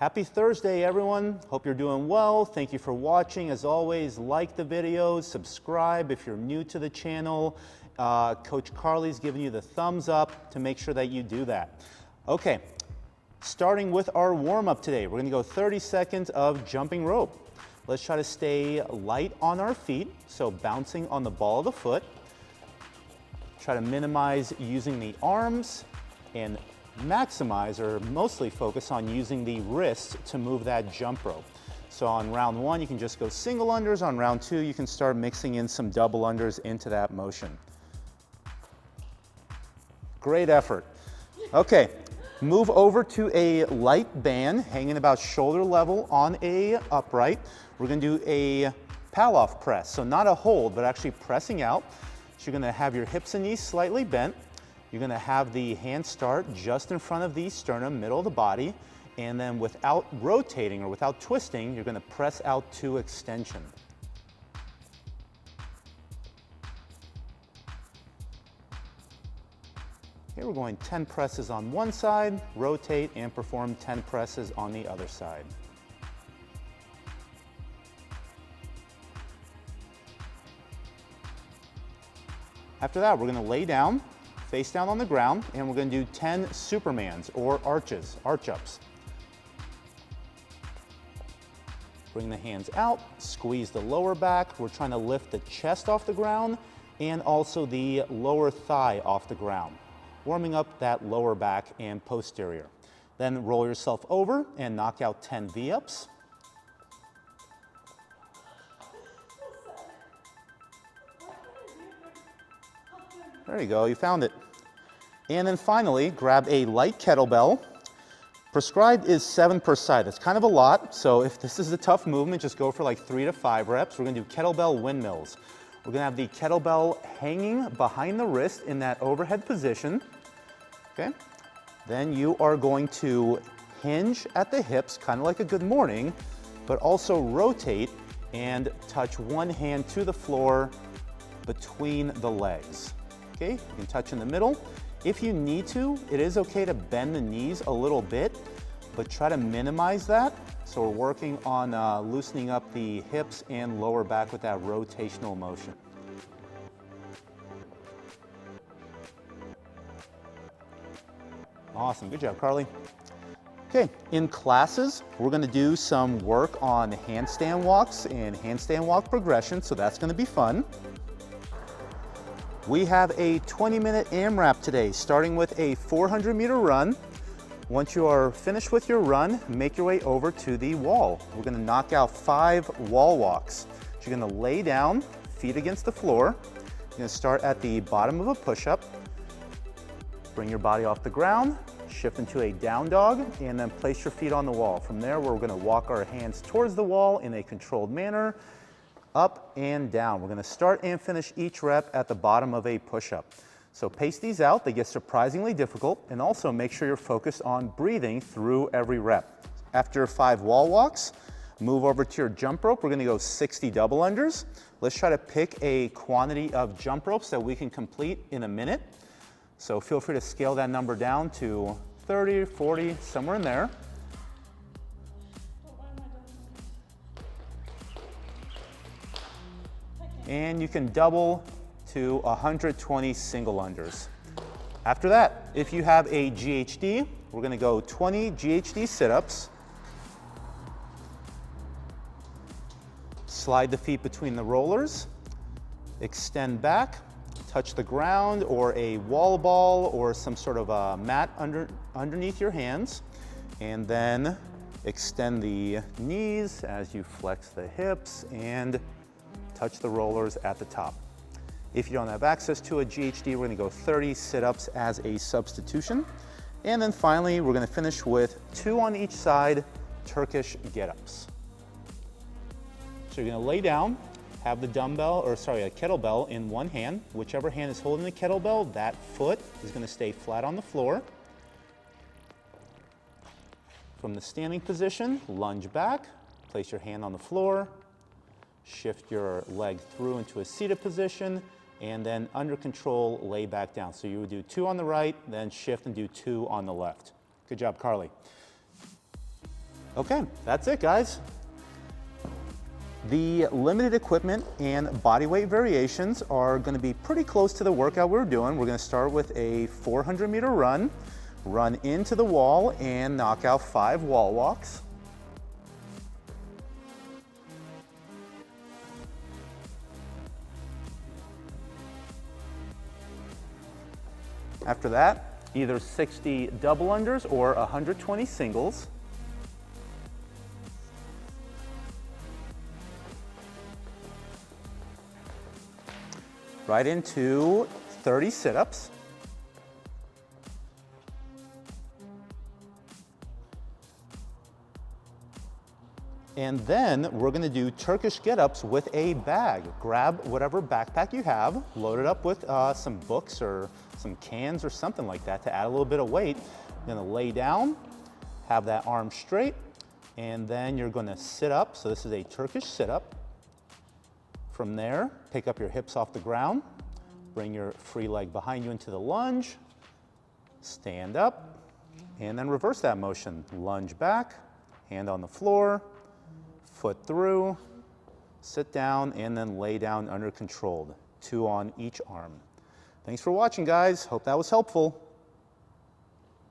Happy Thursday, everyone. Hope you're doing well. Thank you for watching. As always, like the videos, subscribe if you're new to the channel. Coach Carly's giving you the thumbs up to make sure that you do that. Okay, starting with our warm-up today. We're gonna go 30 seconds of jumping rope. Let's try to stay light on our feet, so bouncing on the ball of the foot. Try to minimize using the arms and maximize or mostly focus on using the wrist to move that jump rope. So on round one, you can just go single unders. On round two, you can start mixing in some double unders into that motion. Great effort. Okay, move over to a light band hanging about shoulder level on a upright. We're gonna do a pal-off press. So not a hold, but actually pressing out. So you're gonna have your hips and knees slightly bent. You're gonna have the hand start just in front of the sternum, middle of the body, and then without rotating or without twisting, you're gonna press out to extension. Here we're going 10 presses on one side, rotate, and perform 10 presses on the other side. After that, we're gonna lay down, face down on the ground, and we're gonna do 10 Supermans or arches, arch-ups. Bring the hands out, squeeze the lower back. We're trying to lift the chest off the ground and also the lower thigh off the ground, warming up that lower back and posterior. Then roll yourself over and knock out 10 V-ups. There you go, you found it. And then finally, grab a light kettlebell. Prescribed is 7 per side. That's kind of a lot, so if this is a tough movement, just go for like 3 to 5 reps. We're gonna do kettlebell windmills. We're gonna have the kettlebell hanging behind the wrist in that overhead position, okay? Then you are going to hinge at the hips, kind of like a good morning, but also rotate and touch one hand to the floor between the legs. Okay, you can touch in the middle. If you need to, it is okay to bend the knees a little bit, but try to minimize that. So we're working on loosening up the hips and lower back with that rotational motion. Awesome, good job, Carly. Okay, in classes, we're gonna do some work on handstand walks and handstand walk progression, so that's gonna be fun. We have a 20-minute AMRAP today, starting with a 400-meter run. Once you are finished with your run, make your way over to the wall. We're gonna knock out 5 wall walks. So you're gonna lay down, feet against the floor. You're gonna start at the bottom of a push-up. Bring your body off the ground, shift into a down dog, and then place your feet on the wall. From there, we're gonna walk our hands towards the wall in a controlled manner, up and down. We're gonna start and finish each rep at the bottom of a push-up. So pace these out, they get surprisingly difficult, and also make sure you're focused on breathing through every rep. After 5 wall walks, move over to your jump rope. We're gonna go 60 double unders. Let's try to pick a quantity of jump ropes that we can complete in a minute. So feel free to scale that number down to 30, 40, somewhere in there. And you can double to 120 single unders. After that, if you have a GHD, we're gonna go 20 GHD sit-ups. Slide the feet between the rollers, extend back, touch the ground or a wall ball or some sort of a mat underneath your hands, and then extend the knees as you flex the hips and touch the rollers at the top. If you don't have access to a GHD, we're gonna go 30 sit-ups as a substitution. And then finally, we're gonna finish with 2 on each side, Turkish Get-Ups. So you're gonna lay down, have the dumbbell, or sorry, a kettlebell in one hand. Whichever hand is holding the kettlebell, that foot is gonna stay flat on the floor. From the standing position, lunge back, place your hand on the floor, shift your leg through into a seated position, and then under control, lay back down. So you would do 2 on the right, then shift and do 2 on the left. Good job, Carly. Okay, that's it, guys. The limited equipment and body weight variations are going to be pretty close to the workout we're doing. We're going to start with a 400-meter run, run into the wall, and knock out 5 wall walks. After that, either 60 double unders or 120 singles. Right into 30 sit-ups. And then we're gonna do Turkish Get-Ups with a bag. Grab whatever backpack you have, load it up with some books or some cans or something like that to add a little bit of weight. You're gonna lay down, have that arm straight, and then you're gonna sit up. So this is a Turkish sit-up. From there, pick up your hips off the ground, bring your free leg behind you into the lunge, stand up, and then reverse that motion. Lunge back, hand on the floor, foot through, sit down, and then lay down under controlled. 2 on each arm. Thanks for watching, guys. Hope that was helpful.